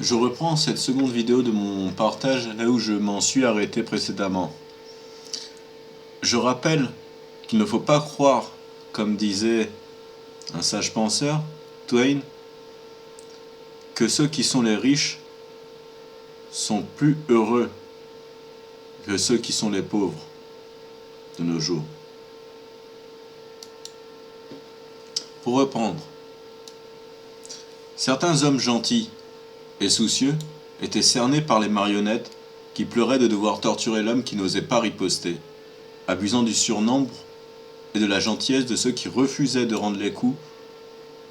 Je reprends cette seconde vidéo de mon partage là où je m'en suis arrêté précédemment. Je rappelle qu'il ne faut pas croire, comme disait un sage penseur, Twain, que ceux qui sont les riches sont plus heureux que ceux qui sont les pauvres de nos jours. Pour reprendre, certains hommes gentils et soucieux étaient cernés par les marionnettes qui pleuraient de devoir torturer l'homme qui n'osait pas riposter, abusant du surnombre et de la gentillesse de ceux qui refusaient de rendre les coups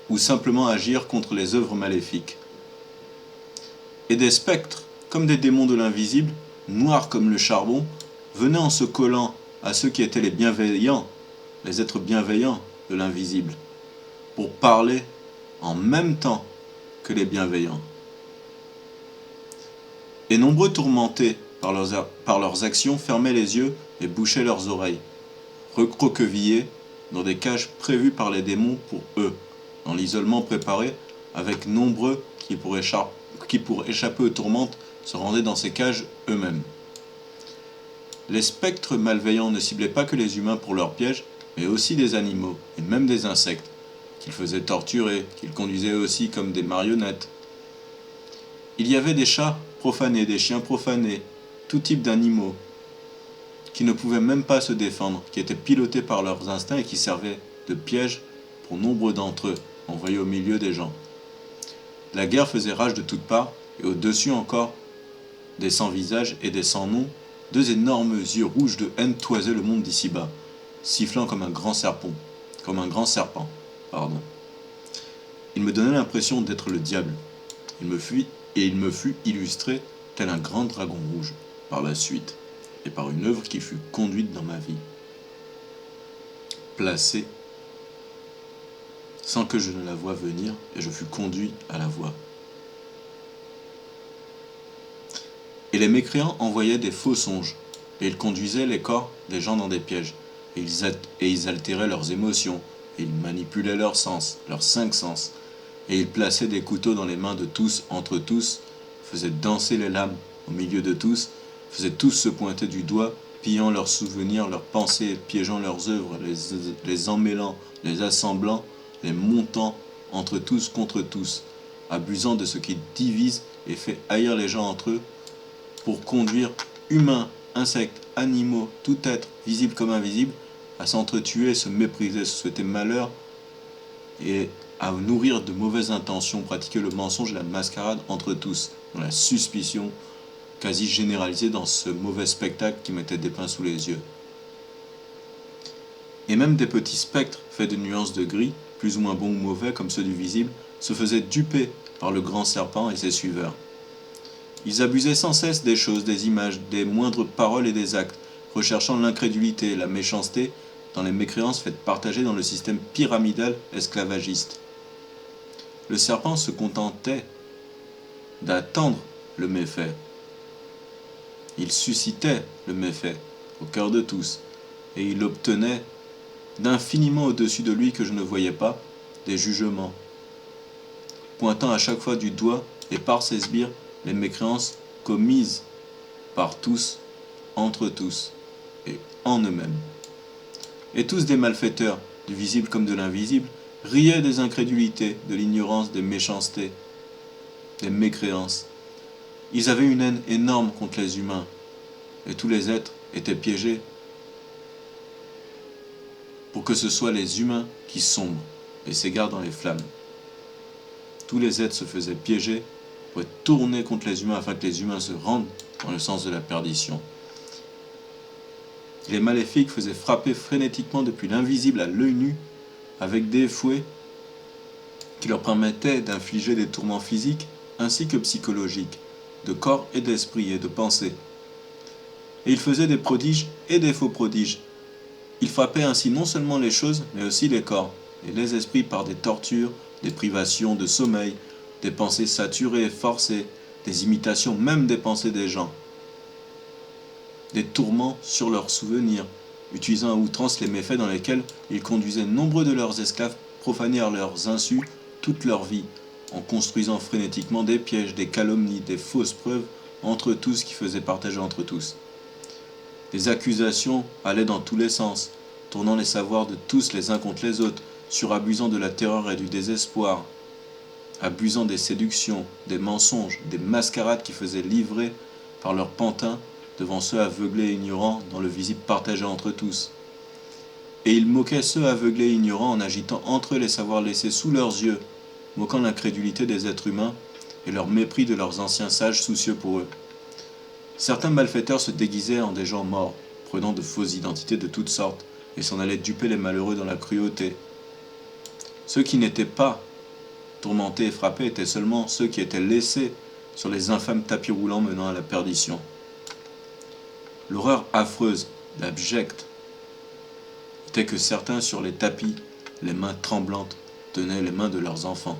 ou simplement agir contre les œuvres maléfiques. Et des spectres, comme des démons de l'invisible, noirs comme le charbon, venaient en se collant à ceux qui étaient les bienveillants, les êtres bienveillants de l'invisible, pour parler en même temps que les bienveillants. Et nombreux tourmentés par leurs actions fermaient les yeux et bouchaient leurs oreilles, recroquevillés dans des cages prévues par les démons pour eux, dans l'isolement préparé, avec nombreux qui pour échapper aux tourmentes se rendaient dans ces cages eux-mêmes. Les spectres malveillants ne ciblaient pas que les humains pour leurs pièges, mais aussi des animaux, et même des insectes, qu'ils faisaient torturer, qu'ils conduisaient aussi comme des marionnettes. Il y avait des chats profanés, des chiens profanés, tout type d'animaux, qui ne pouvaient même pas se défendre, qui étaient pilotés par leurs instincts et qui servaient de piège pour nombre d'entre eux, envoyés au milieu des gens. La guerre faisait rage de toutes parts, et au-dessus encore des sans-visages et des sans-noms, deux énormes yeux rouges de haine toisaient le monde d'ici-bas, sifflant comme un grand serpent. Il me donnait l'impression d'être le diable. Il me fut illustré tel un grand dragon rouge, par la suite, et par une œuvre qui fut conduite dans ma vie, placée sans que je ne la voie venir, et je fus conduit à la voie. Et les mécréants envoyaient des faux songes, et ils conduisaient les corps des gens dans des pièges, et ils altéraient leurs émotions, et ils manipulaient leurs sens, leurs 5 sens, et ils plaçaient des couteaux dans les mains de tous, entre tous, faisaient danser les lames au milieu de tous, faisaient tous se pointer du doigt, pillant leurs souvenirs, leurs pensées, piégeant leurs œuvres, les emmêlant, les assemblant, les montant entre tous contre tous, abusant de ce qui divise et fait haïr les gens entre eux, pour conduire humains, insectes, animaux, tout être, visible comme invisible, à s'entretuer, se mépriser, se souhaiter malheur, et à nourrir de mauvaises intentions, pratiquer le mensonge et la mascarade entre tous, dans la suspicion quasi généralisée dans ce mauvais spectacle qui mettait des pains sous les yeux. Et même des petits spectres faits de nuances de gris, plus ou moins bons ou mauvais comme ceux du visible, se faisaient duper par le grand serpent et ses suiveurs. Ils abusaient sans cesse des choses, des images, des moindres paroles et des actes, recherchant l'incrédulité et la méchanceté dans les mécréances faites partager dans le système pyramidal esclavagiste. Le serpent se contentait d'attendre le méfait. Il suscitait le méfait au cœur de tous, et il obtenait d'infiniment au-dessus de lui que je ne voyais pas des jugements, pointant à chaque fois du doigt et par ses sbires les mécréances commises par tous, entre tous et en eux-mêmes. Et tous des malfaiteurs, du visible comme de l'invisible, riaient des incrédulités, de l'ignorance, des méchancetés, des mécréances. Ils avaient une haine énorme contre les humains, et tous les êtres étaient piégés pour que ce soit les humains qui sombrent et s'égarent dans les flammes. Tous les êtres se faisaient piéger pour être tournés contre les humains afin que les humains se rendent dans le sens de la perdition. Les maléfiques faisaient frapper frénétiquement depuis l'invisible à l'œil nu avec des fouets qui leur permettaient d'infliger des tourments physiques ainsi que psychologiques, de corps et d'esprit et de pensée. Et ils faisaient des prodiges et des faux prodiges. Ils frappaient ainsi non seulement les choses, mais aussi les corps et les esprits par des tortures, des privations de sommeil, des pensées saturées et forcées, des imitations même des pensées des gens, des tourments sur leurs souvenirs, utilisant à outrance les méfaits dans lesquels ils conduisaient nombreux de leurs esclaves profaner à leurs insus toute leur vie, en construisant frénétiquement des pièges, des calomnies, des fausses preuves entre tous qui faisaient partager entre tous. Les accusations allaient dans tous les sens, tournant les savoirs de tous les uns contre les autres, surabusant de la terreur et du désespoir, abusant des séductions, des mensonges, des mascarades qui faisaient livrer par leurs pantins devant ceux aveuglés et ignorants dont le visible partageait entre tous. Et ils moquaient ceux aveuglés et ignorants en agitant entre eux les savoirs laissés sous leurs yeux, moquant l'incrédulité des êtres humains et leur mépris de leurs anciens sages soucieux pour eux. Certains malfaiteurs se déguisaient en des gens morts, prenant de fausses identités de toutes sortes, et s'en allaient duper les malheureux dans la cruauté. Ceux qui n'étaient pas tourmentés et frappés étaient seulement ceux qui étaient laissés sur les infâmes tapis roulants menant à la perdition. L'horreur affreuse, l'abjecte, était que certains sur les tapis, les mains tremblantes, tenaient les mains de leurs enfants.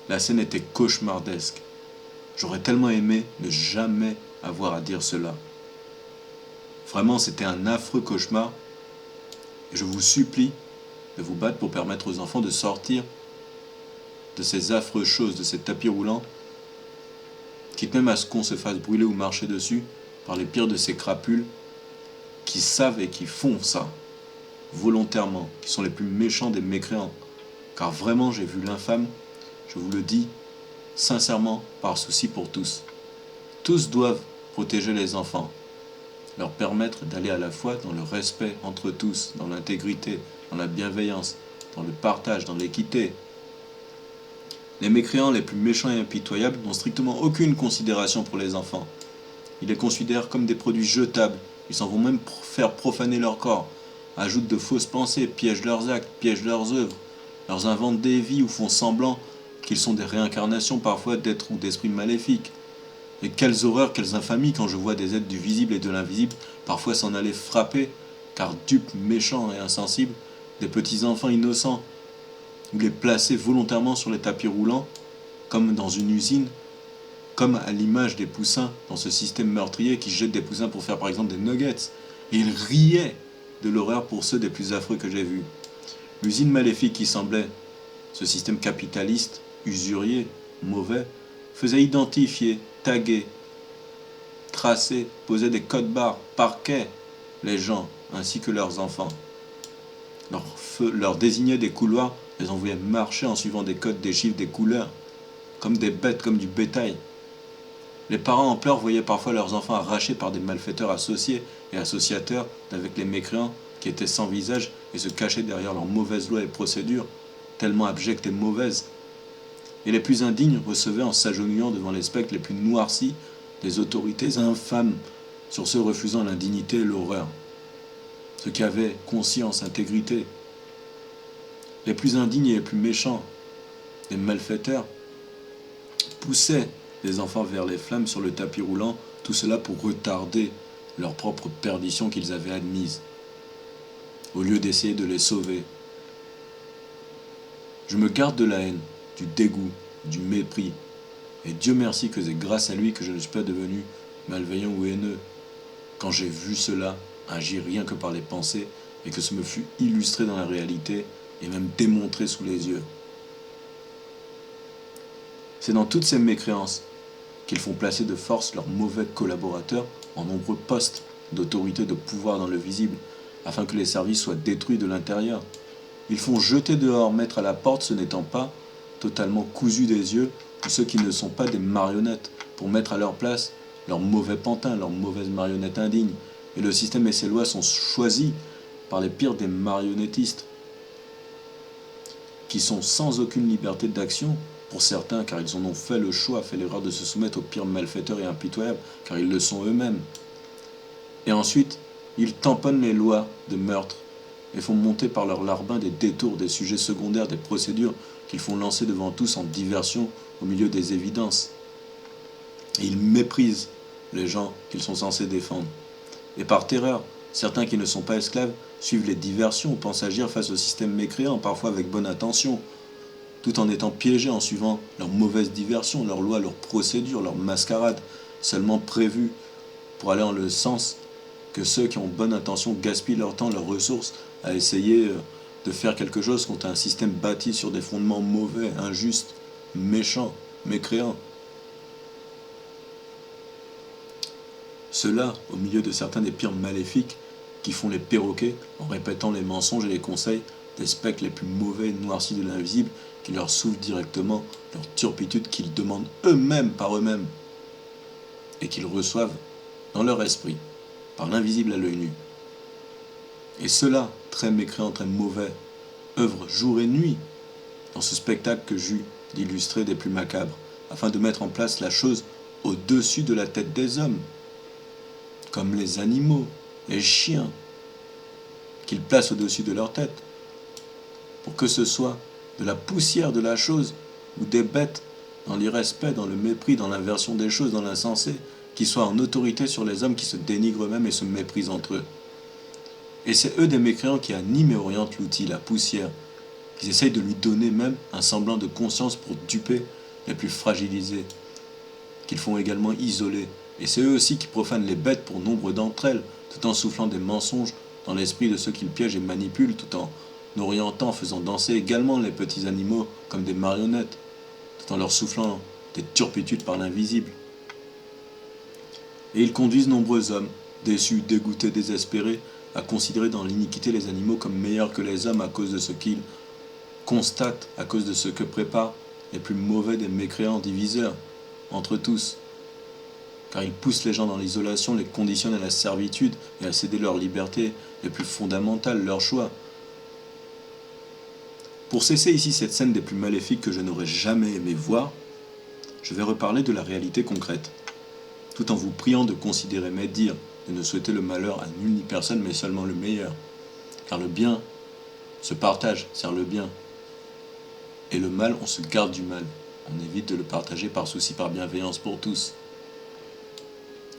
La scène était cauchemardesque. J'aurais tellement aimé ne jamais avoir à dire cela. Vraiment, c'était un affreux cauchemar, et je vous supplie de vous battre pour permettre aux enfants de sortir de ces affreuses choses, de ces tapis roulants, quitte même à ce qu'on se fasse brûler ou marcher dessus par les pires de ces crapules qui savent et qui font ça, volontairement, qui sont les plus méchants des mécréants. Car vraiment, j'ai vu l'infâme, je vous le dis, sincèrement, par souci pour tous. Tous doivent protéger les enfants, leur permettre d'aller à la fois dans le respect entre tous, dans l'intégrité, dans la bienveillance, dans le partage, dans l'équité. Les mécréants les plus méchants et impitoyables n'ont strictement aucune considération pour les enfants. Ils les considèrent comme des produits jetables, ils s'en vont même faire profaner leur corps, ajoutent de fausses pensées, piègent leurs actes, piègent leurs œuvres, leur inventent des vies ou font semblant qu'ils sont des réincarnations parfois d'êtres ou d'esprits maléfiques. Et quelles horreurs, quelles infamies quand je vois des êtres du visible et de l'invisible parfois s'en aller frapper, car dupes, méchants et insensibles, des petits enfants innocents, ou les placer volontairement sur les tapis roulants, comme dans une usine, comme à l'image des poussins dans ce système meurtrier qui jette des poussins pour faire par exemple des nuggets. Et ils riaient de l'horreur pour ceux des plus affreux que j'ai vus. L'usine maléfique qui semblait, ce système capitaliste, usurier, mauvais, faisait identifier, taguer, tracer, poser des codes-barres, parquait les gens ainsi que leurs enfants. Leur désignait des couloirs, les envoyait marcher en suivant des codes, des chiffres, des couleurs, comme des bêtes, comme du bétail. Les parents en pleurs voyaient parfois leurs enfants arrachés par des malfaiteurs associés et associateurs avec les mécréants qui étaient sans visage et se cachaient derrière leurs mauvaises lois et procédures, tellement abjectes et mauvaises. Et les plus indignes recevaient en s'agenouillant devant les spectres les plus noircis des autorités infâmes, sur ceux refusant l'indignité et l'horreur. Ceux qui avaient conscience, intégrité. Les plus indignes et les plus méchants, les malfaiteurs, poussaient les enfants vers les flammes sur le tapis roulant, tout cela pour retarder leur propre perdition qu'ils avaient admise, au lieu d'essayer de les sauver. Je me garde de la haine, du dégoût, du mépris, et Dieu merci que c'est grâce à lui que je ne suis pas devenu malveillant ou haineux, quand j'ai vu cela agir rien que par les pensées, et que ce me fut illustré dans la réalité, et même démontré sous les yeux. C'est dans toutes ces mécréances qu'ils font placer de force leurs mauvais collaborateurs en nombreux postes d'autorité, de pouvoir dans le visible, afin que les services soient détruits de l'intérieur. Ils font jeter dehors, mettre à la porte, ce n'étant pas totalement cousus des yeux, tous ceux qui ne sont pas des marionnettes, pour mettre à leur place leurs mauvais pantins, leurs mauvaises marionnettes indignes. Et le système et ses lois sont choisis par les pires des marionnettistes, qui sont sans aucune liberté d'action, pour certains, car ils en ont fait le choix, fait l'erreur de se soumettre aux pires malfaiteurs et impitoyables, car ils le sont eux-mêmes. Et ensuite, ils tamponnent les lois de meurtre, et font monter par leur larbin des détours, des sujets secondaires, des procédures qu'ils font lancer devant tous en diversion au milieu des évidences. Et ils méprisent les gens qu'ils sont censés défendre. Et par terreur, certains qui ne sont pas esclaves suivent les diversions ou pensent agir face au système mécréant, parfois avec bonne intention, tout en étant piégés en suivant leurs mauvaises diversions, leurs lois, leurs procédures, leurs mascarades, seulement prévues pour aller dans le sens que ceux qui ont bonne intention gaspillent leur temps, leurs ressources à essayer de faire quelque chose contre un système bâti sur des fondements mauvais, injustes, méchants, mécréants. Cela, au milieu de certains des pires maléfiques qui font les perroquets en répétant les mensonges et les conseils des spectres les plus mauvais et noircis de l'invisible qui leur soufflent directement leur turpitude qu'ils demandent eux-mêmes par eux-mêmes et qu'ils reçoivent dans leur esprit par l'invisible à l'œil nu. Et ceux-là, très mécréants, très mauvais, œuvrent jour et nuit dans ce spectacle que j'eus d'illustrer des plus macabres, afin de mettre en place la chose au-dessus de la tête des hommes, comme les animaux, les chiens, qu'ils placent au-dessus de leur tête, pour que ce soit de la poussière de la chose, ou des bêtes, dans l'irrespect, dans le mépris, dans l'inversion des choses, dans l'insensé, qui soient en autorité sur les hommes qui se dénigrent eux-mêmes et se méprisent entre eux. Et c'est eux des mécréants qui animent et orientent l'outil, la poussière, qui essayent de lui donner même un semblant de conscience pour duper les plus fragilisés, qu'ils font également isoler. Et c'est eux aussi qui profanent les bêtes pour nombre d'entre elles, tout en soufflant des mensonges dans l'esprit de ceux qu'ils piègent et manipulent, tout en orientant, faisant danser également les petits animaux comme des marionnettes, tout en leur soufflant des turpitudes par l'invisible. Et ils conduisent nombreux hommes, déçus, dégoûtés, désespérés, à considérer dans l'iniquité les animaux comme meilleurs que les hommes à cause de ce qu'ils constatent, à cause de ce que préparent les plus mauvais des mécréants diviseurs entre tous. Car ils poussent les gens dans l'isolation, les conditionnent à la servitude et à céder leur liberté les plus fondamentales, leur choix. Pour cesser ici cette scène des plus maléfiques que je n'aurais jamais aimé voir, je vais reparler de la réalité concrète, tout en vous priant de considérer mes dires, de ne souhaiter le malheur à nulle ni personne, mais seulement le meilleur. Car le bien se partage, sert le bien. Et le mal, on se garde du mal. On évite de le partager par souci, par bienveillance pour tous.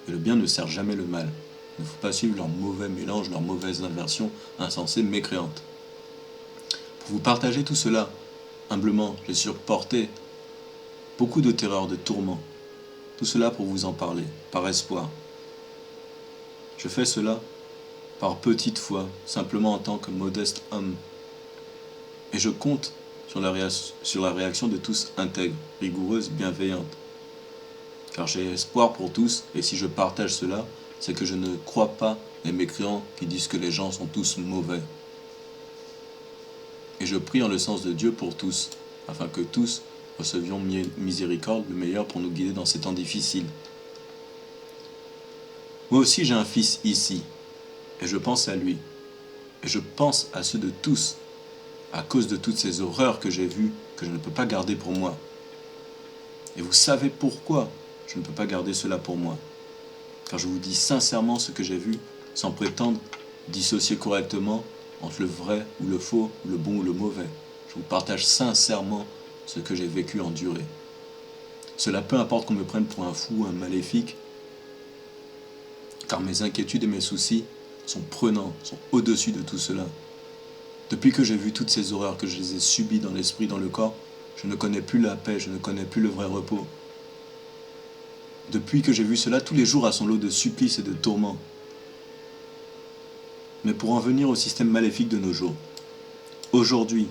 Et le bien ne sert jamais le mal. Il ne faut pas suivre leur mauvais mélange, leur mauvaise inversion insensée, mécréante. Pour vous partager tout cela, humblement, j'ai supporté beaucoup de terreurs, de tourments. Tout cela pour vous en parler, par espoir. Je fais cela par petite foi, simplement en tant que modeste homme. Et je compte sur la réaction de tous intègres, rigoureuses, bienveillantes. Car j'ai espoir pour tous, et si je partage cela, c'est que je ne crois pas les mécréants qui disent que les gens sont tous mauvais. Et je prie en le sens de Dieu pour tous, afin que tous recevions miséricorde, le meilleur pour nous guider dans ces temps difficiles. Moi aussi j'ai un fils ici, et je pense à lui, et je pense à ceux de tous, à cause de toutes ces horreurs que j'ai vues, que je ne peux pas garder pour moi. Et vous savez pourquoi je ne peux pas garder cela pour moi. Car je vous dis sincèrement ce que j'ai vu, sans prétendre dissocier correctement entre le vrai ou le faux, le bon ou le mauvais. Je vous partage sincèrement ce que j'ai vécu, enduré. Cela peu importe qu'on me prenne pour un fou ou un maléfique, car mes inquiétudes et mes soucis sont prenants, sont au-dessus de tout cela. Depuis que j'ai vu toutes ces horreurs, que je les ai subies dans l'esprit, dans le corps, je ne connais plus la paix, je ne connais plus le vrai repos. Depuis que j'ai vu cela, tous les jours a son lot de supplices et de tourments. Mais pour en venir au système maléfique de nos jours, aujourd'hui,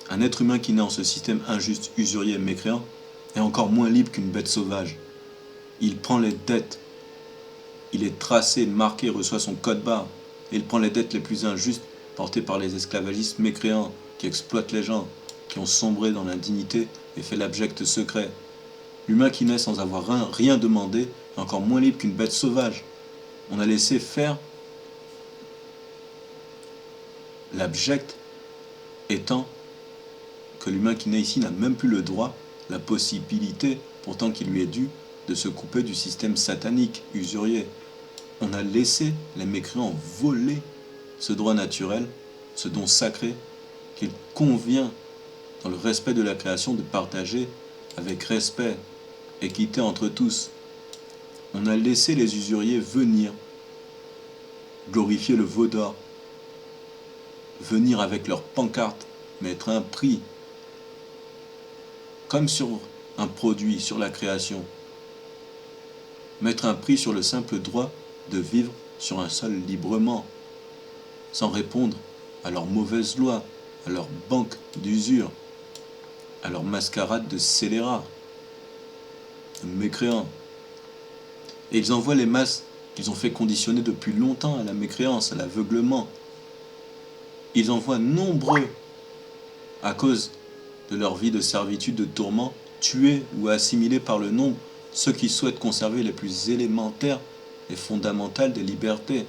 un être humain qui naît en ce système injuste, usurier et mécréant est encore moins libre qu'une bête sauvage. Il prend les dettes, il est tracé, marqué, reçoit son code barre, et il prend les dettes les plus injustes portées par les esclavagistes mécréants qui exploitent les gens, qui ont sombré dans l'indignité et fait l'abject secret. L'humain qui naît sans avoir rien demandé est encore moins libre qu'une bête sauvage. On a laissé faire l'abject étant que l'humain qui naît ici n'a même plus le droit, la possibilité, pourtant qui lui est due, de se couper du système satanique, usurier. On a laissé les mécréants voler ce droit naturel, ce don sacré qu'il convient, dans le respect de la création, de partager avec respect, équité entre tous. On a laissé les usuriers venir, glorifier le veau d'or, venir avec leurs pancartes, mettre un prix, comme sur un produit, sur la création, mettre un prix sur le simple droit de vivre sur un sol librement, sans répondre à leurs mauvaises lois, à leurs banques d'usure, à leur mascarade de scélérats, de mécréants. Et ils envoient les masses qu'ils ont fait conditionner depuis longtemps à la mécréance, à l'aveuglement. Ils envoient nombreux, à cause de leur vie de servitude, de tourment, tués ou assimilés par le nombre, ceux qui souhaitent conserver les plus élémentaires et fondamentales des libertés.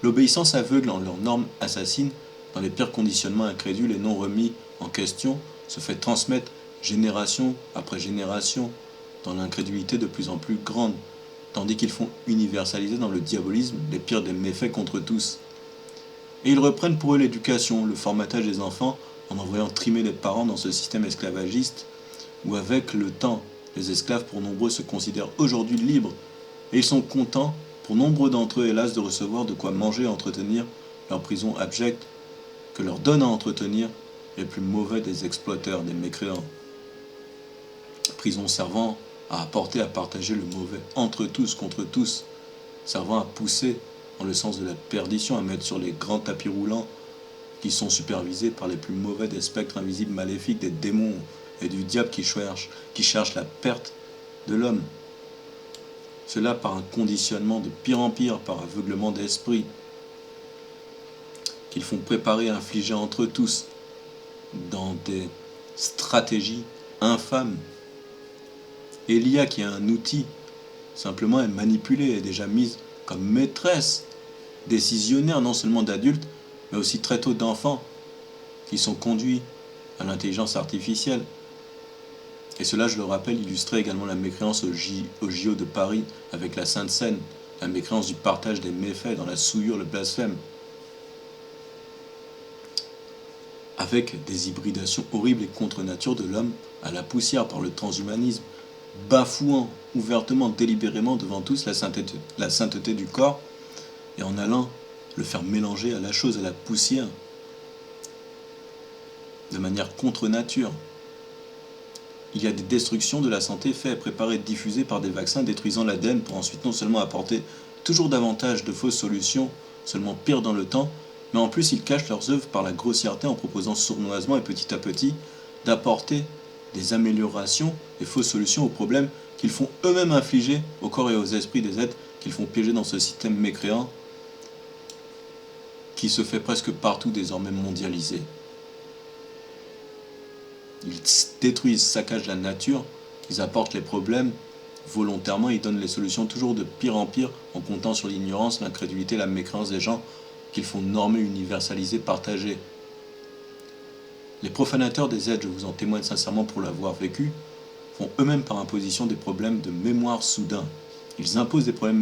L'obéissance aveugle en leurs normes assassines, dans les pires conditionnements incrédules et non remis en question, se fait transmettre génération après génération dans l'incrédulité de plus en plus grande, tandis qu'ils font universaliser dans le diabolisme les pires des méfaits contre tous. Et ils reprennent pour eux l'éducation, le formatage des enfants, en envoyant trimer les parents dans ce système esclavagiste, où avec le temps, les esclaves pour nombreux se considèrent aujourd'hui libres, et ils sont contents, pour nombreux d'entre eux hélas, de recevoir de quoi manger et entretenir leur prison abjecte, que leur donnent à entretenir les plus mauvais des exploiteurs, des mécréants. Prison servant à apporter, à partager le mauvais entre tous, contre tous, servant à pousser dans le sens de la perdition, à mettre sur les grands tapis roulants qui sont supervisés par les plus mauvais des spectres invisibles maléfiques, des démons et du diable qui cherchent la perte de l'homme. Cela par un conditionnement de pire en pire, par aveuglement d'esprit, qu'ils font préparer et infliger entre eux tous dans des stratégies infâmes. Elia, qui est un outil, simplement est manipulée, est déjà mise comme maîtresse, décisionnaire non seulement d'adultes, mais aussi très tôt d'enfants, qui sont conduits à l'intelligence artificielle. Et cela, je le rappelle, illustrait également la mécréance au JO de Paris avec la Sainte Seine, la mécréance du partage des méfaits dans la souillure, le blasphème, avec des hybridations horribles et contre nature de l'homme à la poussière par le transhumanisme, bafouant ouvertement, délibérément devant tous la sainteté du corps, et en allant le faire mélanger à la chose, à la poussière, de manière contre nature. Il y a des destructions de la santé faites, préparées, diffusées par des vaccins détruisant l'ADN pour ensuite non seulement apporter toujours davantage de fausses solutions, seulement pire dans le temps, mais en plus ils cachent leurs œuvres par la grossièreté en proposant sournoisement et petit à petit d'apporter des améliorations et fausses solutions aux problèmes qu'ils font eux-mêmes infliger au corps et aux esprits des êtres qu'ils font piéger dans ce système mécréant qui se fait presque partout désormais mondialisé. Ils détruisent, saccagent la nature, ils apportent les problèmes volontairement, ils donnent les solutions toujours de pire en pire en comptant sur l'ignorance, l'incrédulité, la mécréance des gens qu'ils font normer, universaliser, partager. Les profanateurs des êtres, je vous en témoigne sincèrement pour l'avoir vécu, font eux-mêmes par imposition des problèmes de mémoire soudains. Ils imposent des problèmes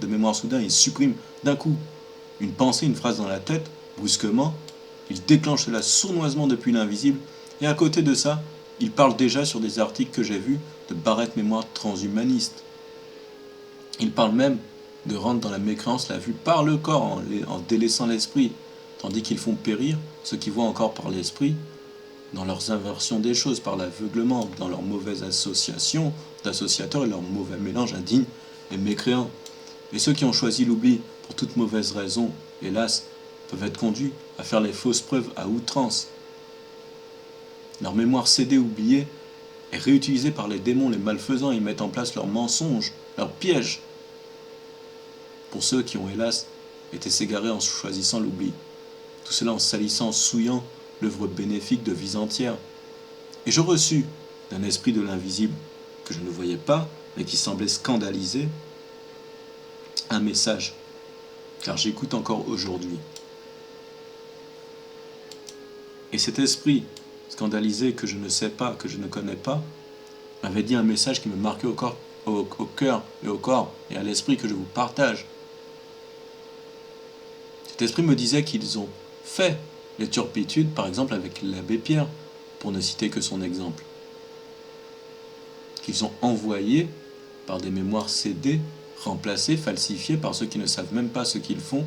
de mémoire soudains, ils suppriment d'un coup une pensée, une phrase dans la tête, brusquement, ils déclenchent cela sournoisement depuis l'invisible, et à côté de ça, ils parlent déjà sur des articles que j'ai vus de barrettes mémoire transhumanistes. Ils parlent même de rendre dans la mécréance la vue par le corps en délaissant l'esprit, tandis qu'ils font périr ceux qui voient encore par l'esprit dans leurs inversions des choses, par l'aveuglement, dans leurs mauvaises associations d'associateurs et leur mauvais mélange indigne et mécréant. Et ceux qui ont choisi l'oubli pour toute mauvaise raison, hélas, peuvent être conduits à faire les fausses preuves à outrance. Leur mémoire cédée, oubliée, est réutilisée par les démons, les malfaisants, et ils mettent en place leurs mensonges, leurs pièges, pour ceux qui ont, hélas, été s'égarer en choisissant l'oubli. Tout cela en salissant, en souillant l'œuvre bénéfique de vies entières. Et je reçus d'un esprit de l'invisible, que je ne voyais pas, mais qui semblait scandaliser, un message, car j'écoute encore aujourd'hui. Et cet esprit scandalisé que je ne sais pas, que je ne connais pas, m'avait dit un message qui me marquait au cœur et au corps et à l'esprit que je vous partage. Cet esprit me disait qu'ils ont fait les turpitudes, par exemple avec l'abbé Pierre, pour ne citer que son exemple. Qu'ils ont envoyé, par des mémoires cédées, remplacées, falsifiées par ceux qui ne savent même pas ce qu'ils font,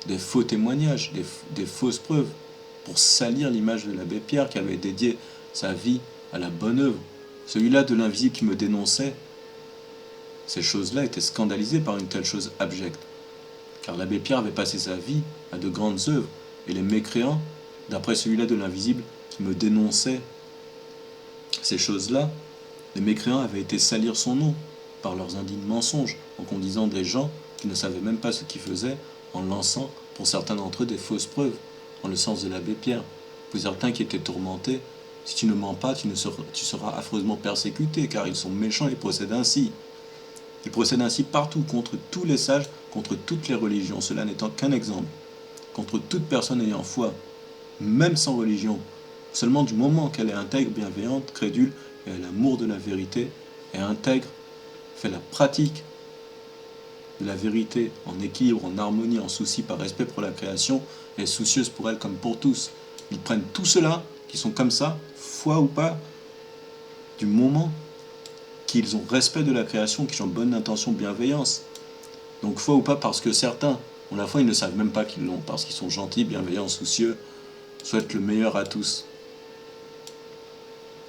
des faux témoignages, des fausses preuves, pour salir l'image de l'abbé Pierre qui avait dédié sa vie à la bonne œuvre. Celui-là de l'invisible qui me dénonçait, ces choses-là étaient scandalisées par une telle chose abjecte. car l'abbé Pierre avait passé sa vie à de grandes œuvres, et les mécréants, d'après celui-là de l'invisible, qui me dénonçait ces choses-là, les mécréants avaient été salir son nom par leurs indignes mensonges, en conduisant des gens qui ne savaient même pas ce qu'ils faisaient, en lançant, pour certains d'entre eux, des fausses preuves, en le sens de l'abbé Pierre. Pour certains qui étaient tourmentés, si tu ne mens pas, tu seras affreusement persécuté, car ils sont méchants et procèdent ainsi. Ils procèdent ainsi partout, contre tous les sages, contre toutes les religions, cela n'étant qu'un exemple, contre toute personne ayant foi, même sans religion, seulement du moment qu'elle est intègre, bienveillante, crédule, et a l'amour de la vérité, et intègre, fait la pratique de la vérité en équilibre, en harmonie, en souci, par respect pour la création, et soucieuse pour elle comme pour tous. Ils prennent tout cela, qui sont comme ça, foi ou pas, du moment qu'ils ont respect de la création, qu'ils ont bonne intention, bienveillance. Donc foi ou pas parce que certains ont la foi, ils ne savent même pas qu'ils l'ont, parce qu'ils sont gentils, bienveillants, soucieux, souhaitent le meilleur à tous.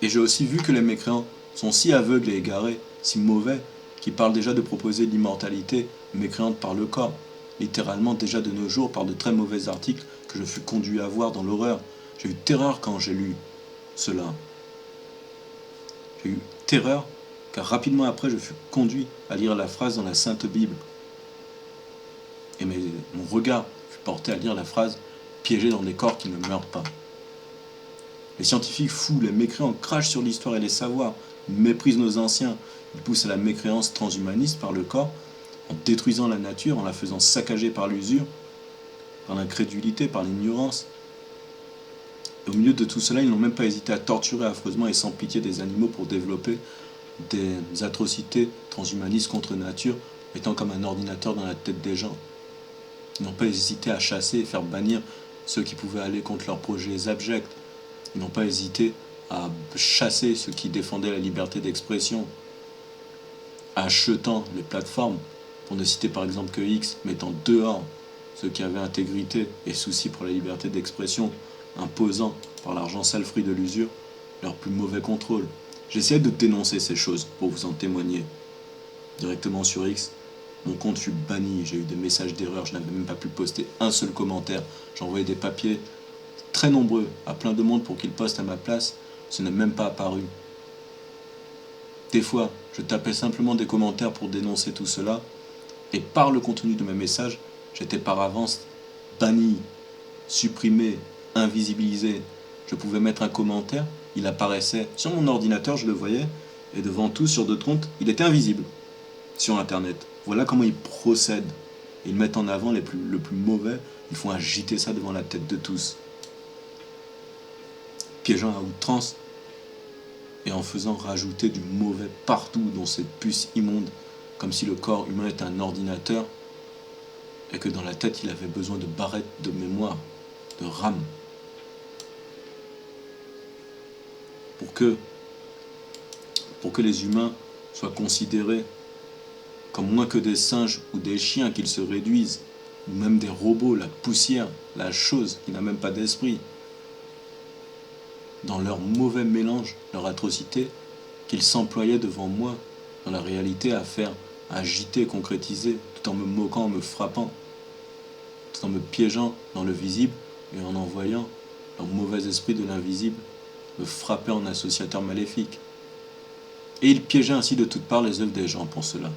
Et j'ai aussi vu que les mécréants sont si aveugles et égarés, si mauvais, qu'ils parlent déjà de proposer l'immortalité mécréante par le corps, littéralement déjà de nos jours par de très mauvais articles que je fus conduit à voir dans l'horreur. J'ai eu terreur quand j'ai lu cela. J'ai eu terreur car rapidement après je fus conduit à lire la phrase dans la Sainte Bible. Et mon regard fut porté à lire la phrase « piégé dans des corps qui ne meurent pas ». Les scientifiques fous, les mécréants crachent sur l'histoire et les savoirs, ils méprisent nos anciens, ils poussent à la mécréance transhumaniste par le corps, en détruisant la nature, en la faisant saccager par l'usure, par l'incrédulité, par l'ignorance. Et au milieu de tout cela, ils n'ont même pas hésité à torturer affreusement et sans pitié des animaux pour développer des atrocités transhumanistes contre nature, étant comme un ordinateur dans la tête des gens. Ils n'ont pas hésité à chasser et faire bannir ceux qui pouvaient aller contre leurs projets abjects. Ils n'ont pas hésité à chasser ceux qui défendaient la liberté d'expression, achetant les plateformes, pour ne citer par exemple que X, mettant dehors ceux qui avaient intégrité et souci pour la liberté d'expression, imposant par l'argent sale fruit de l'usure leur plus mauvais contrôle. J'essayais de dénoncer ces choses pour vous en témoigner. Directement sur X, mon compte fut banni, j'ai eu des messages d'erreur, je n'avais même pas pu poster un seul commentaire. J'ai envoyé des papiers très nombreux à plein de monde pour qu'ils postent à ma place, ce n'est même pas apparu. Des fois, je tapais simplement des commentaires pour dénoncer tout cela, et par le contenu de mes messages, j'étais par avance banni, supprimé, invisibilisé. Je pouvais mettre un commentaire, il apparaissait sur mon ordinateur, je le voyais, et devant tout, sur d'autres comptes, il était invisible sur Internet. Voilà comment ils procèdent. Ils mettent en avant le plus mauvais, ils font agiter ça devant la tête de tous. Piégeant à outrance, et en faisant rajouter du mauvais partout dans cette puce immonde, comme si le corps humain était un ordinateur, et que dans la tête il avait besoin de barrettes de mémoire, de RAM, pour que les humains soient considérés comme moins que des singes ou des chiens, qu'ils se réduisent, ou même des robots, la poussière, la chose qui n'a même pas d'esprit, dans leur mauvais mélange, leur atrocité, qu'ils s'employaient devant moi, dans la réalité, à faire agiter, concrétiser, tout en me moquant, en me frappant, tout en me piégeant dans le visible et en envoyant leur mauvais esprit de l'invisible me frapper en associateur maléfique. Et ils piégeaient ainsi de toutes parts les œuvres des gens pour cela.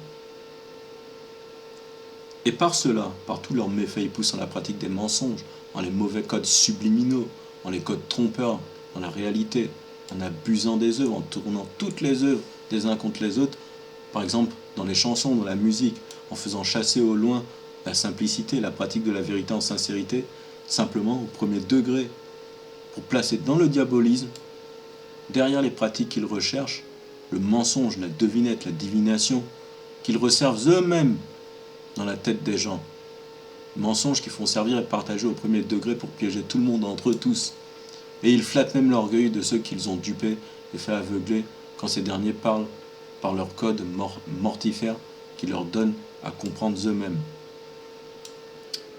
Et par cela, par tous leurs méfaits, ils poussent en la pratique des mensonges, en les mauvais codes subliminaux, en les codes trompeurs, dans la réalité, en abusant des œuvres, en tournant toutes les œuvres des uns contre les autres, par exemple dans les chansons, dans la musique, en faisant chasser au loin la simplicité, la pratique de la vérité en sincérité, simplement au premier degré, pour placer dans le diabolisme, derrière les pratiques qu'ils recherchent, le mensonge, la devinette, la divination, qu'ils resservent eux-mêmes dans la tête des gens. Mensonges qui font servir et partager au premier degré pour piéger tout le monde entre eux tous. Et ils flattent même l'orgueil de ceux qu'ils ont dupés et fait aveugler quand ces derniers parlent par leur code mortifère qui leur donne à comprendre eux-mêmes.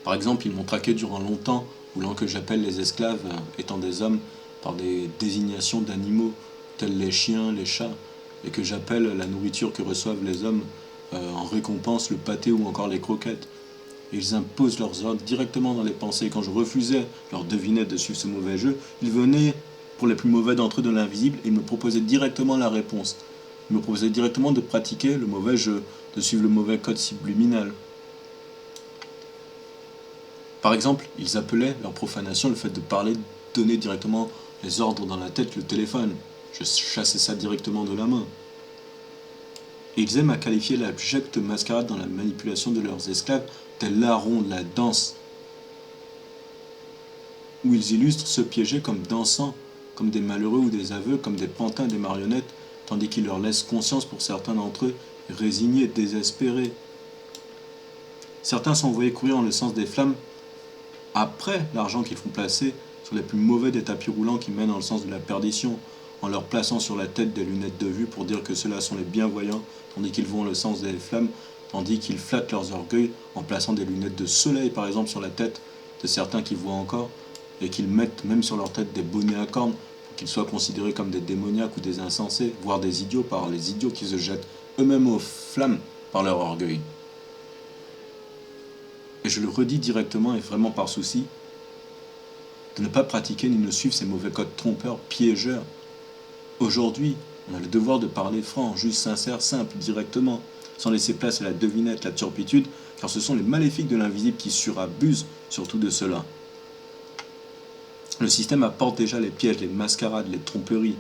Par exemple, ils m'ont traqué durant longtemps, voulant que j'appelle les esclaves étant des hommes par des désignations d'animaux, tels les chiens, les chats, et que j'appelle la nourriture que reçoivent les hommes en récompense le pâté ou encore les croquettes. et ils imposent leurs ordres directement dans les pensées. Quand je refusais leur devinette de suivre ce mauvais jeu, ils venaient, pour les plus mauvais d'entre eux, de l'invisible et ils me proposaient directement la réponse. Ils me proposaient directement de pratiquer le mauvais jeu, de suivre le mauvais code subliminal. Par exemple, ils appelaient leur profanation le fait de parler, de donner directement les ordres dans la tête, le téléphone. Je chassais ça directement de la main. Et ils aiment à qualifier l'abjecte mascarade dans la manipulation de leurs esclaves tel larron de la danse, où ils illustrent ceux piégés comme dansant, comme des malheureux ou des aveugles, comme des pantins, des marionnettes, tandis qu'ils leur laissent conscience pour certains d'entre eux, résignés, désespérés. Certains sont envoyés courir dans le sens des flammes après l'argent qu'ils font placer sur les plus mauvais des tapis roulants qui mènent dans le sens de la perdition, en leur plaçant sur la tête des lunettes de vue pour dire que ceux-là sont les bienvoyants, tandis qu'ils vont dans le sens des flammes, tandis qu'ils flattent leurs orgueils en plaçant des lunettes de soleil, par exemple, sur la tête de certains qui voient encore, et qu'ils mettent même sur leur tête des bonnets à cornes, pour qu'ils soient considérés comme des démoniaques ou des insensés, voire des idiots par les idiots qui se jettent eux-mêmes aux flammes par leur orgueil. Et je le redis directement et vraiment par souci, de ne pas pratiquer ni ne suivre ces mauvais codes trompeurs, piégeurs. Aujourd'hui, on a le devoir de parler franc, juste, sincère, simple, directement, sans laisser place à la devinette, la turpitude, car ce sont les maléfiques de l'invisible qui surabusent surtout de cela. Le système apporte déjà les pièges, les mascarades, les tromperies.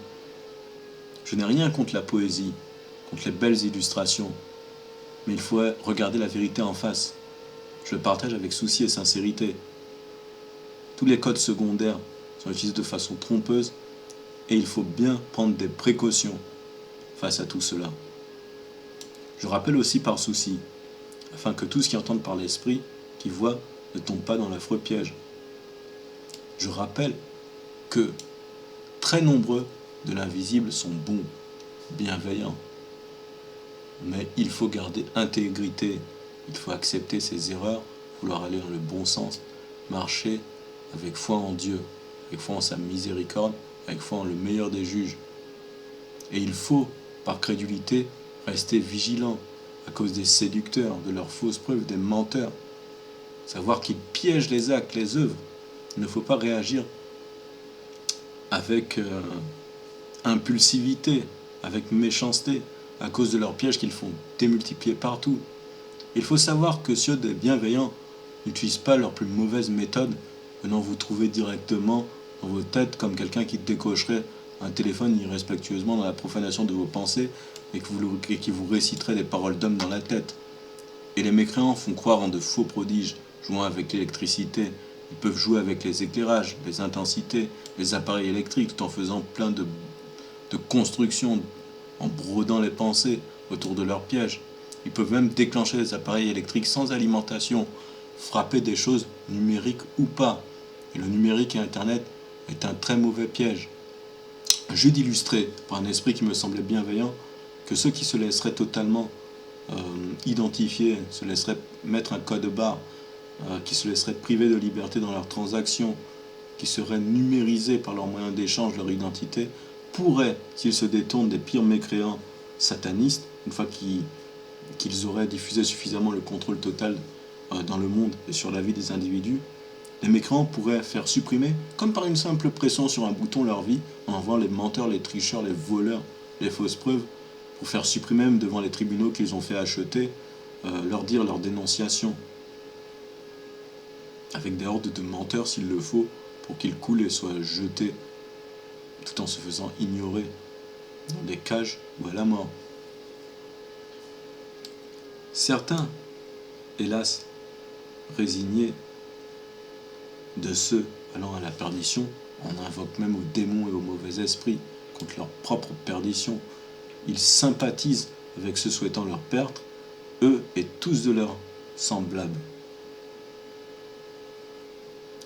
Je n'ai rien contre la poésie, contre les belles illustrations, mais il faut regarder la vérité en face. Je le partage avec souci et sincérité. Tous les codes secondaires sont utilisés de façon trompeuse et il faut bien prendre des précautions face à tout cela. Je rappelle aussi par souci, afin que tous qui entendent par l'esprit, qui voient, ne tombent pas dans l'affreux piège. Je rappelle que très nombreux de l'invisible sont bons, bienveillants. Mais il faut garder intégrité, il faut accepter ses erreurs, vouloir aller dans le bon sens, marcher avec foi en Dieu, avec foi en sa miséricorde, avec foi en le meilleur des juges. Et il faut, par crédulité, rester vigilant à cause des séducteurs, de leurs fausses preuves, des menteurs. Savoir qu'ils piègent les actes, les œuvres. Il ne faut pas réagir avec impulsivité, avec méchanceté, à cause de leurs pièges qu'ils font démultiplier partout. Il faut savoir que ceux des bienveillants n'utilisent pas leurs plus mauvaises méthodes, venant vous trouver directement dans vos têtes comme quelqu'un qui décocherait un téléphone irrespectueusement dans la profanation de vos pensées et qui vous réciterait des paroles d'hommes dans la tête. Et les mécréants font croire en de faux prodiges, jouant avec l'électricité. Ils peuvent jouer avec les éclairages, les intensités, les appareils électriques, tout en faisant plein de constructions, en brodant les pensées autour de leurs pièges. Ils peuvent même déclencher les appareils électriques sans alimentation, frapper des choses numériques ou pas. Et le numérique et Internet est un très mauvais piège. J'eus d'illustrer, par un esprit qui me semblait bienveillant, que ceux qui se laisseraient totalement identifier, se laisseraient mettre un code barre, qui se laisseraient priver de liberté dans leurs transactions, qui seraient numérisés par leurs moyens d'échange, leur identité, pourraient, s'ils se détournent des pires mécréants satanistes, une fois qu'ils auraient diffusé suffisamment le contrôle total dans le monde et sur la vie des individus, les mécréants pourraient faire supprimer, comme par une simple pression sur un bouton, leur vie, en envoyant les menteurs, les tricheurs, les voleurs, les fausses preuves, pour faire supprimer même devant les tribunaux qu'ils ont fait acheter, leur dire leur dénonciation, avec des hordes de menteurs s'il le faut, pour qu'ils coulent et soient jetés, tout en se faisant ignorer dans des cages ou à la mort. Certains, hélas, résignés de ceux allant à la perdition, en invoquent même aux démons et aux mauvais esprits contre leur propre perdition. Ils sympathisent avec ceux souhaitant leur perdre, eux et tous de leurs semblables.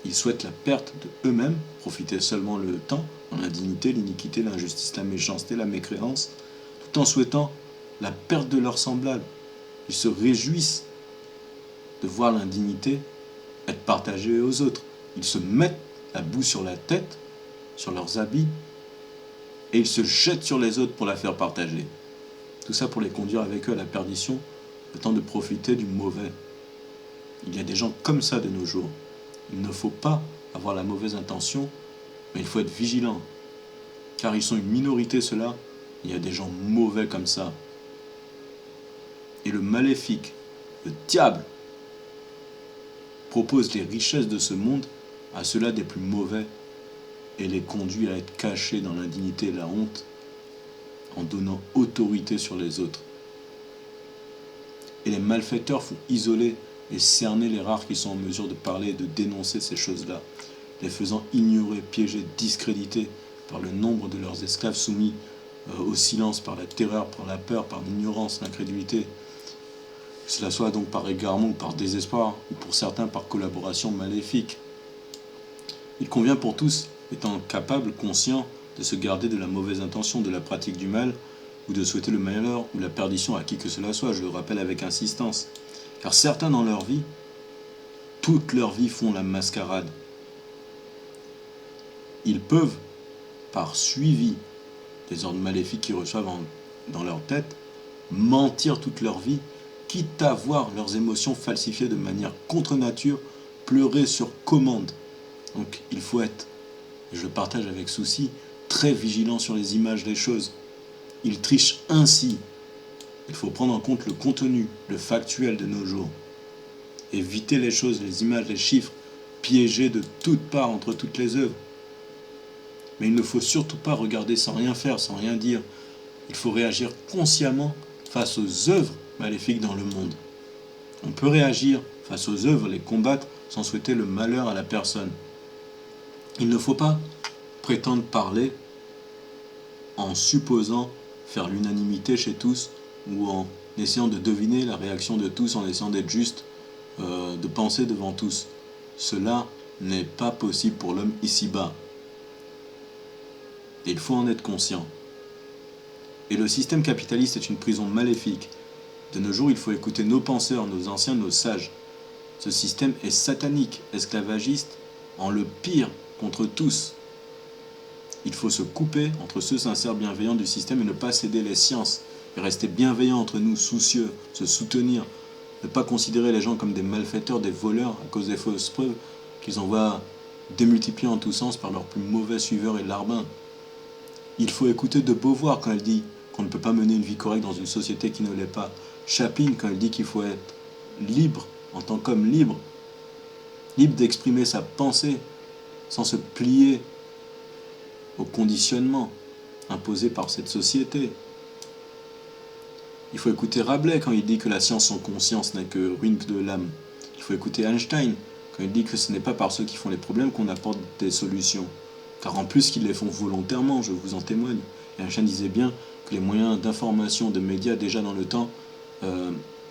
Ils souhaitent la perte de eux-mêmes, profiter seulement le temps, dans l'indignité, l'iniquité, l'injustice, la méchanceté, la mécréance, tout en souhaitant la perte de leurs semblables. Ils se réjouissent de voir l'indignité être partagée aux autres. Ils se mettent la boue sur la tête, sur leurs habits, et ils se jettent sur les autres pour la faire partager. Tout ça pour les conduire avec eux à la perdition, le temps de profiter du mauvais. Il y a des gens comme ça de nos jours. Il ne faut pas avoir la mauvaise intention, mais il faut être vigilant. Car ils sont une minorité, ceux-là. Il y a des gens mauvais comme ça. Et le maléfique, le diable, propose les richesses de ce monde à ceux-là des plus mauvais et les conduit à être cachés dans l'indignité et la honte en donnant autorité sur les autres. Et les malfaiteurs font isoler et cerner les rares qui sont en mesure de parler et de dénoncer ces choses-là, les faisant ignorer, piéger, discréditer par le nombre de leurs esclaves soumis au silence, par la terreur, par la peur, par l'ignorance, l'incrédulité. Que cela soit donc par égarement ou par désespoir, ou pour certains par collaboration maléfique. Il convient pour tous, étant capables, conscients, de se garder de la mauvaise intention, de la pratique du mal, ou de souhaiter le malheur ou la perdition à qui que cela soit, je le rappelle avec insistance. Car certains dans leur vie, toute leur vie font la mascarade. Ils peuvent, par suivi des ordres maléfiques qu'ils reçoivent dans leur tête, mentir toute leur vie, quitte à voir leurs émotions falsifiées de manière contre nature, pleurer sur commande. Donc il faut être, et je le partage avec souci, très vigilant sur les images des choses. Ils trichent ainsi. Il faut prendre en compte le contenu, le factuel de nos jours. Éviter les choses, les images, les chiffres, piégés de toutes parts entre toutes les œuvres. Mais il ne faut surtout pas regarder sans rien faire, sans rien dire. Il faut réagir consciemment face aux œuvres maléfiques dans le monde. On peut réagir face aux œuvres, les combattre sans souhaiter le malheur à la personne. Il ne faut pas prétendre parler en supposant faire l'unanimité chez tous ou en essayant de deviner la réaction de tous, en essayant d'être juste, de penser devant tous. Cela n'est pas possible pour l'homme ici-bas. Et il faut en être conscient. Et le système capitaliste est une prison maléfique. De nos jours, il faut écouter nos penseurs, nos anciens, nos sages. Ce système est satanique, esclavagiste, en le pire contre tous. Il faut se couper entre ceux sincères bienveillants du système et ne pas céder les sciences. Et rester bienveillants entre nous, soucieux, se soutenir. Ne pas considérer les gens comme des malfaiteurs, des voleurs, à cause des fausses preuves qu'ils envoient démultiplier en tous sens par leurs plus mauvais suiveurs et larbins. Il faut écouter de Beauvoir quand elle dit qu'on ne peut pas mener une vie correcte dans une société qui ne l'est pas. Chaplin quand elle dit qu'il faut être libre en tant qu'homme libre, libre d'exprimer sa pensée sans se plier au conditionnement imposé par cette société. Il faut écouter Rabelais quand il dit que la science sans conscience n'est que ruine de l'âme. Il faut écouter Einstein quand il dit que ce n'est pas par ceux qui font les problèmes qu'on apporte des solutions. Car en plus qu'ils les font volontairement, je vous en témoigne. Et Einstein disait bien que les moyens d'information, de médias déjà dans le temps,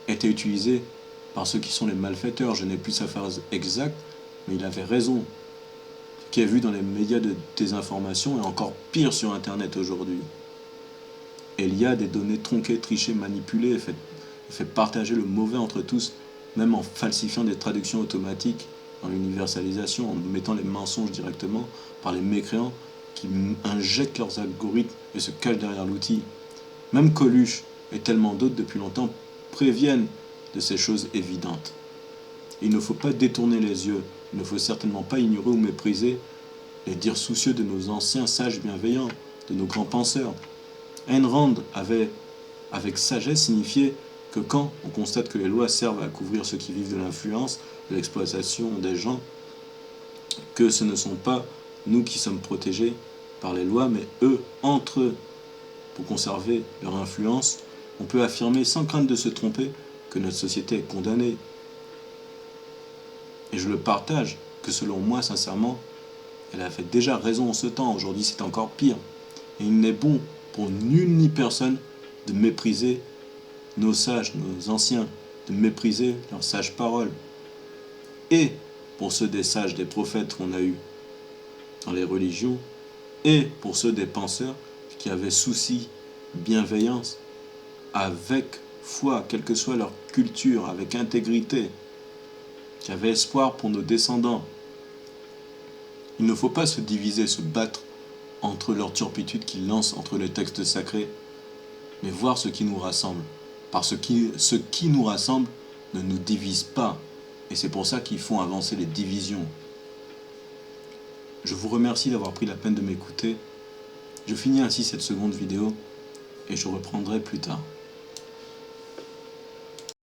étaient utilisés par ceux qui sont les malfaiteurs. Je n'ai plus sa phrase exacte, mais il avait raison. Ce qui est vu dans les médias de désinformation est encore pire sur Internet aujourd'hui. Et il y a des données tronquées, trichées, manipulées, et fait partager le mauvais entre tous, même en falsifiant des traductions automatiques dans l'universalisation, en mettant les mensonges directement par les mécréants qui injectent leurs algorithmes et se cachent derrière l'outil. Même Coluche et tellement d'autres depuis longtemps préviennent de ces choses évidentes. Et il ne faut pas détourner les yeux, il ne faut certainement pas ignorer ou mépriser les dires soucieux de nos anciens sages bienveillants, de nos grands penseurs. Ayn Rand avait, avec sagesse, signifié que quand on constate que les lois servent à couvrir ceux qui vivent de l'influence, de l'exploitation des gens, que ce ne sont pas nous qui sommes protégés par les lois, mais eux, entre eux, pour conserver leur influence, on peut affirmer sans crainte de se tromper que notre société est condamnée. Et je le partage, que selon moi, sincèrement, elle avait déjà raison en ce temps, aujourd'hui c'est encore pire. Et il n'est bon pour nul ni personne de mépriser nos sages, nos anciens, de mépriser leurs sages paroles. Et pour ceux des sages, des prophètes qu'on a eus dans les religions, et pour ceux des penseurs qui avaient souci, bienveillance, avec foi, quelle que soit leur culture, avec intégrité, qui avaient espoir pour nos descendants. Il ne faut pas se diviser, se battre entre leur turpitude qu'ils lancent entre les textes sacrés, mais voir ce qui nous rassemble. Parce que ce qui nous rassemble ne nous divise pas. Et c'est pour ça qu'ils font avancer les divisions. Je vous remercie d'avoir pris la peine de m'écouter. Je finis ainsi cette seconde vidéo et je reprendrai plus tard.